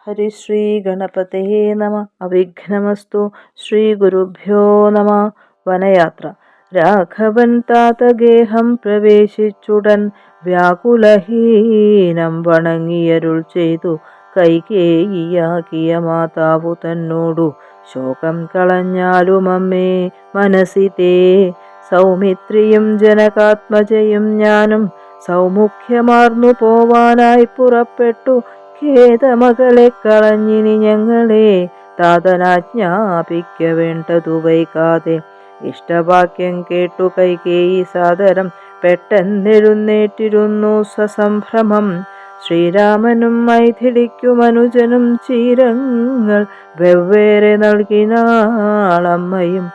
ഹരിശ്രീ ഗണപതേ നമ. അവിഘ്നമസ്തു. ശ്രീ ഗുരുഭ്യോ നമ. വനയാത്ര. രാഘവൻ താതഗേഹം പ്രവേശിച്ചുടൻ വ്യാകുലഹീനം വണങ്ങിയരുൾ ചെയ്തു. കൈകേയിയാകിയ മാതാവു തന്നോടു ശോകം കളഞ്ഞാലും അമ്മേ മനസ്സിതേ. സൗമിത്രിയും ജനകാത്മജയും ഞാനും സൗമുഖ്യമാർന്നു പോവാനായി പുറപ്പെട്ടു. ഖേദമകളെ കളഞ്ഞിനി ഞങ്ങളെ താതനാജ്ഞാപിക്ക വേണ്ടതു വൈകാതെ. ഇഷ്ടവാക്യം കേട്ടു കൈകേയി സാദരം പെട്ടെന്നെഴുന്നേറ്റിരുന്നു സസംഭ്രമം. ശ്രീരാമനും മൈഥിലിക്കു മനുജനും ചീരങ്ങൾ വെവ്വേറെ നൽകിനാളമ്മയും.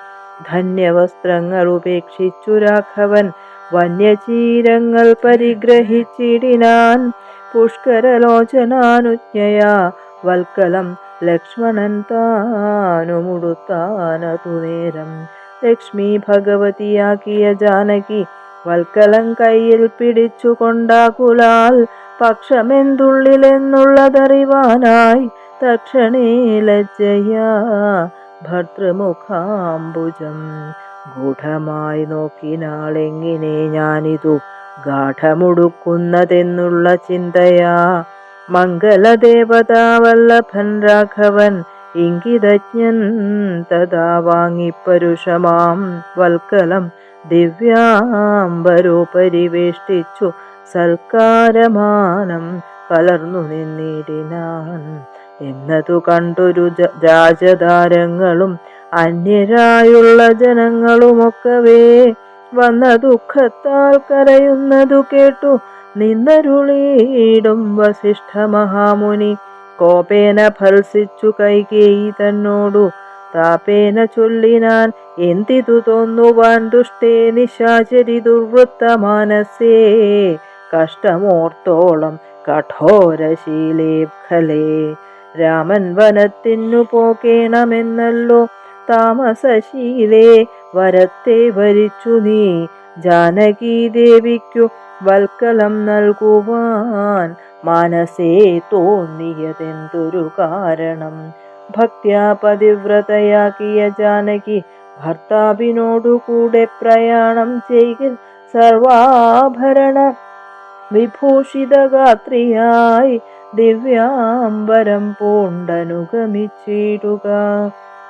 ധന്യവസ്ത്രങ്ങൾ ഉപേക്ഷിച്ചു രാഘവൻ വന്യചീരങ്ങൾ പരിഗ്രഹിച്ചിടിനാൻ. പുഷ്കരലോചനാനുജ്ഞയാ വൽക്കലം ലക്ഷ്മണൻ താനുമുടുത്താനതു നേരം. ലക്ഷ്മി ഭഗവതിയാക്കിയ ജാനകി വൽക്കലം കയ്യിൽ പിടിച്ചു കൊണ്ടാകുലാൽ പക്ഷമെന്തുള്ളിലെന്നുള്ളതറിവാനായി തക്ഷണേ ലജ്ജയാ ഭർതൃമുഖാംബുജം ഗൂഢമായി നോക്കിനാളെങ്ങിനെ ഞാനിതു ഗാഠമുടുക്കുന്നതെന്നുള്ള ചിന്തയാ. മംഗളദേവതാവല്ലഭൻ രാഘവൻ ഇംഗിതജ്ഞൻ തഥാ വാങ്ങിപ്പരുഷമാം വൽക്കലം ദിവ്യാംബരോപരിവേഷ്ടിച്ചു സൽക്കാരമാനം കലർന്നു നിന്നിടിനാൻ. എന്നതു കണ്ടൊരു രാജതാരങ്ങളും അന്യരായുള്ള ജനങ്ങളുമൊക്കവേ വന്ന ദുഃഖത്താൽ കരയുന്നതു കേട്ടു നിന്നരുളീടും വസിഷ്ഠ മഹാമുനി. കോപേന ഭത്സിച്ചു കൈകേയി തന്നോടു താപേന ചൊല്ലിനാൻ. എന്തിതു തോന്നുവാൻ ദുഷ്ടേ നിശാചരി ദുർവൃത്ത മാനസേ. കഷ്ടമോർത്തോളം കഠോരശീലേ ഖലേ. രാമൻ വനത്തിനു പോകേണമെന്നല്ലോ താമസശീലേ. വരത്തെ വരിച്ചു നീ ജാനകീദേവിക്കു വൽക്കലം നൽകുവാൻ മാനസേ തോന്നിയതെന്തൊരു കാരണം. ഭക്ത്യാ പതിവ്രതയാക്കിയ ജാനകി ഭർത്താവിനോടുകൂടെ പ്രയാണം ചെയ്കിൽ സർവാഭരണ വിഭൂഷിതഗാത്രിയായി ദിവ്യാംബരം പൂണ്ടനുഗമിച്ചിടുക.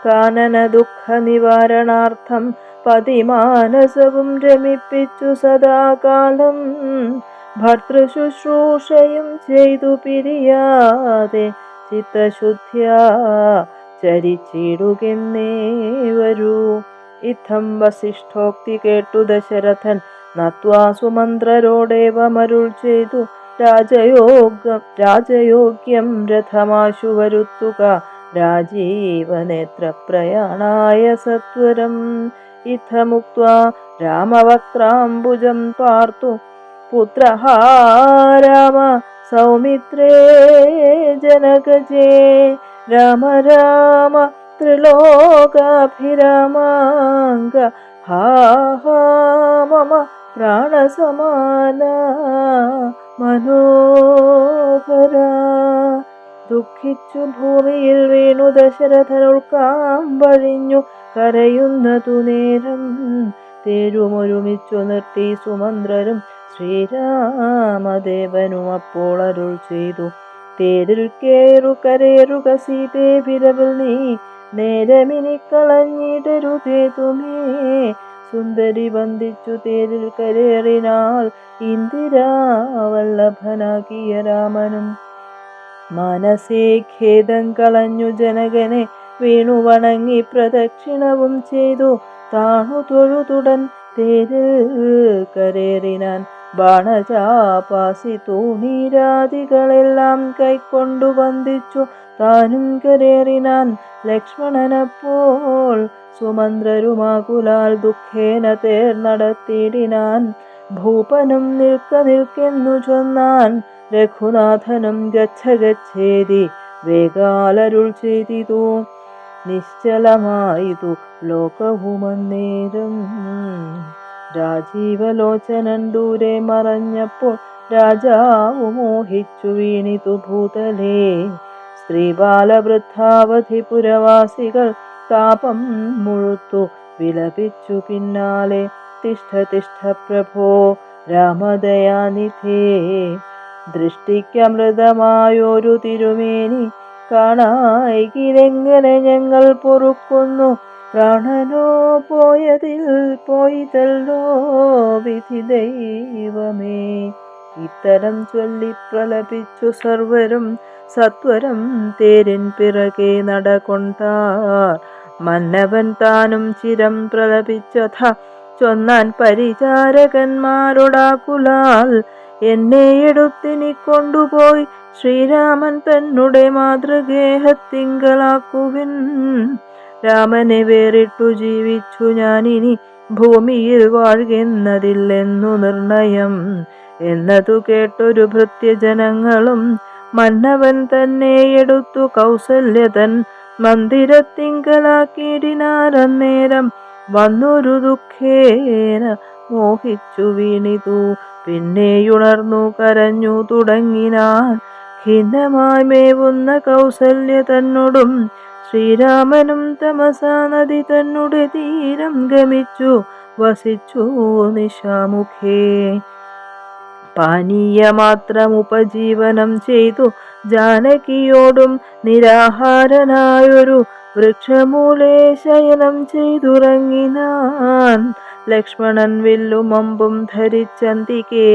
കാനന ദുഃഖ നിവാരണാർത്ഥം പതിമാനസവും രമിപ്പിച്ചു സദാകാലം ഭർതൃശുശ്രൂഷയും ചെയ്തു പിരിയാതെ ചിത്തശുദ്ധ്യാ ചരിച്ചിടുകെന്നേ വരൂ. ഇത്തം വസിഷ്ഠോക്തി കേട്ടു ദശരഥൻ നത്വാ സുമന്ത്രരോടേവമരുൾ ചെയ്തു. രാജയോഗ്യം രഥമാശു വരുത്തുക രാജീവനേത്ര പ്രയാണായ സത്വരം. ഇത്തമുക്ത്വാ രാമവക്ത്രാംബുജം പാർത്തു പുത്രഃ രാമ സൗമിത്രേ ജനകജേ. രാമ രാമ ത്രിലോകാഭിരാമാംഗ ഹാ ഹാ മമ പ്രാണസമാന മനോഹര. ദുഃഖിച്ചു ഭൂമിയിൽ വീണു ദശരഥനുൾക്കാമ്പഴിഞ്ഞു കരയുന്നതു നേരം. തേരുമൊരുമിച്ചു നിർത്തി സുമന്ത്രരും ശ്രീരാമദേവനും അപ്പോൾ അരുൾ ചെയ്തു. തേരിൽ കേറു കരേറുക സീതേ വിരവിൽ നീ നേരമിനി കളഞ്ഞിടരുതേ തുമേ. സുന്ദരി വന്ദിച്ചു തേരിൽ കരേറിനാൾ ഇന്ദിരാവല്ലഭനാകിയ രാമനും. മനസേ ഖേദം കളഞ്ഞു ജനകനെ വീണു വണങ്ങി പ്രദക്ഷിണവും ചെയ്തു. താണു തൊഴുതുടൻ തേരിൽ കരേറിനാൻ. ബാണചാപാസി തൂണീരാദികളെല്ലാം കൈക്കൊണ്ടു വന്ദിച്ചു താനും കരേറിനാൻ. ലക്ഷ്മണനപ്പോൾ സുമന്ത്രരുമാകുലാൽ ദുഃഖേന തേർ നടത്തിയിടിനാൻ. ഭൂപനും നിൽക്കെന്നു ചൊന്നാൻ. രഘുനാഥനും ഗച്ഛ ഗച്ഛേതി വേഗാലരുൾ ചെയ്തിതു. നിശ്ചലമായിതു ലോകവുമന്നേരം. രാജീവലോചനൻ ദൂരെ മറഞ്ഞപ്പോൾ രാജാവു മോഹിച്ചു വീണിതു ഭൂതലേ. സ്ത്രീബാലവൃദ്ധാവധി പുരവാസികൾ താപം മുഴുത്തു വിലപിച്ചു പിന്നാലെ. തിഷ്ഠ തിഷ്ഠ പ്രഭോ രാമദയാനിധേ, ദൃഷ്ടിക്കമൃതമായൊരു തിരുമേനി കാണായിലെങ്ങനെ ഞങ്ങൾ പൊറുക്കുന്നു. പ്രാണനോ പോയിതല്ലോ വിധി ദൈവമേ. ഇത്തരം ചൊല്ലി പ്രലപിച്ചു സർവരും സത്വരം തേരിൻ പിറകെ നടകൊണ്ടാർ. മന്നവൻ താനും ചിരം പ്രലപിച്ചഥ ചൊന്നാൻ പരിചാരകന്മാരോടാകുലാൽ. എന്നെ എടുത്തിനി കൊണ്ടുപോയി ശ്രീരാമൻ തന്നെ മാതൃഗേഹത്തിങ്കലാക്കുവിൻ. രാമനെ വേറിട്ടു ജീവിച്ചു ഞാനിനി ഭൂമിയിൽ വാഴുന്നതില്ലെന്നു നിർണയം എന്നതു കേട്ടൊരു ഭൃത്യജനങ്ങളും മന്നവൻ തന്നെ എടുത്തു കൗസല്യതൻ മന്ദിരത്തിങ്കലാക്കിയിടിനാരന്നേരം. വന്നൊരു ദുഃഖേന മോഹിച്ചു വീണിതു, പിന്നെയുണർന്നു കരഞ്ഞു തുടങ്ങിനാൻ. ഖിന്നമായി മേവുന്ന കൗസല്യ തന്നോടും ശ്രീരാമനും തമസാ നദി തന്നെ തീരം ഗമിച്ചു വസിച്ചു നിശാമുഖേ. പാനീയമാത്രം ഉപജീവനം ചെയ്തു ജാനകിയോടും നിരാഹാരനായൊരു വൃക്ഷമൂലേ ശയനം ചെയ്തുറങ്ങിനാൻ. ലക്ഷ്മണൻ വില്ലും അമ്പും ധരിച്ചന്തികെ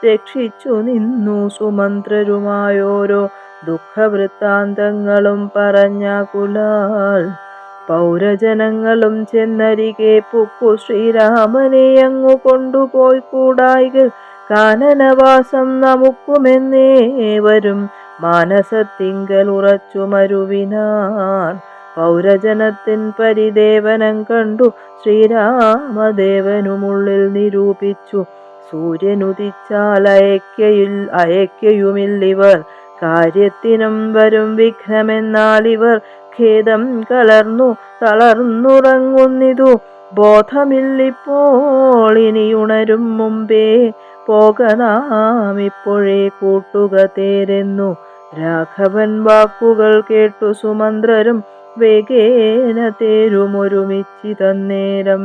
രക്ഷിച്ചു നിന്നു സുമന്ത്രരുമായോരോ ദുഃഖവൃത്താന്തങ്ങളും പറഞ്ഞാകുലാൽ. പൗരജനങ്ങളും ചെന്നരികെ പുക്കു ശ്രീരാമനെ അങ്ങു കൊണ്ടുപോയി കൂടായിക കാനനവാസം നമുക്കുമെന്നേവരും മാനസത്തിങ്കൽ ഉറച്ചു മരുവിനാർ. പൗരജനത്തിൻ പരിദേവനം കണ്ടു ശ്രീരാമദേവനുമുള്ളിൽ നിരൂപിച്ചു. സൂര്യനുദിച്ചാൽ അയക്കയുമില്ലിവർ കാര്യത്തിനും വരും വിഘ്നമെന്നാലിവർ ഖേദം കലർന്നു തളർന്നുറങ്ങുന്നിതു. ബോധമില്ലിപ്പോൾ ഇനിയുണരും മുമ്പേ പോകനാം ഇപ്പോഴേ കൂട്ടുക തേരെന്നു. രാഘവൻ വാക്കുകൾ കേട്ടു സുമന്ത്രരും വേഗേന തേരുമൊരുമിച്ചിതന്നേരം.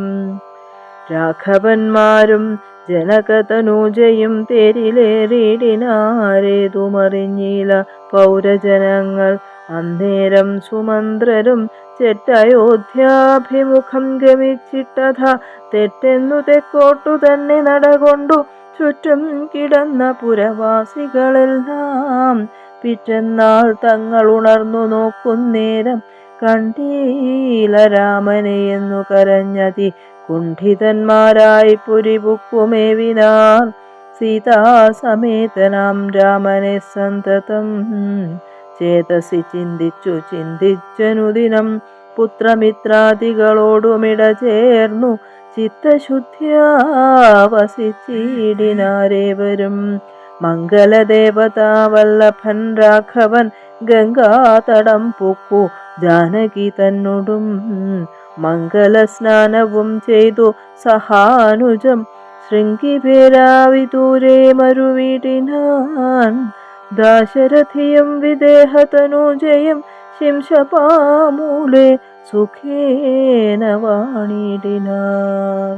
രാഘവന്മാരും ജനകതനൂജയും തേരിലേറിയിടിനാരേതുമറിഞ്ഞില്ല പൗരജനങ്ങൾ. അന്നേരം സുമന്ത്രരും ചെറ്റയോധ്യാഭിമുഖം ഗമിച്ചിട്ടഥ തെറ്റെന്നു തെക്കോട്ടു തന്നെ നടകൊണ്ടു ചുറ്റും കിടന്ന പുരവാസികളെല്ലാം പിറ്റന്നാൾ തങ്ങൾ ഉണർന്നു നോക്കുന്നേരം കണ്ടീല രാമനെ എന്നു കരഞ്ഞതി കുണ്ഠിതന്മാരായി പുരിപുക്കുമേവിനാർ. സീതാസമേതനാം രാമനെ സന്തതം ചേതസി ചിന്തിച്ചനുദിനം പുത്രമിത്രാദികളോടുമിട ചേർന്നു ചിത്തശുദ്ധ്യാ വസിച്ചിടിനാരേവരും. മംഗലദേവതാവല്ലഭൻ രാഘവൻ ഗംഗാതടം പുക്കു ജാനകി തന്നോടും മംഗലസ്നാനവും ചെയ്തു സഹാനുജം ശൃംഗിഭേരാവിദൂരെ മരുവിടിനാൻ. ദാശരഥിയും വിദേഹതനൂജയും ശിംശപാമൂലെ സുഖേന വാണിടിനാർ.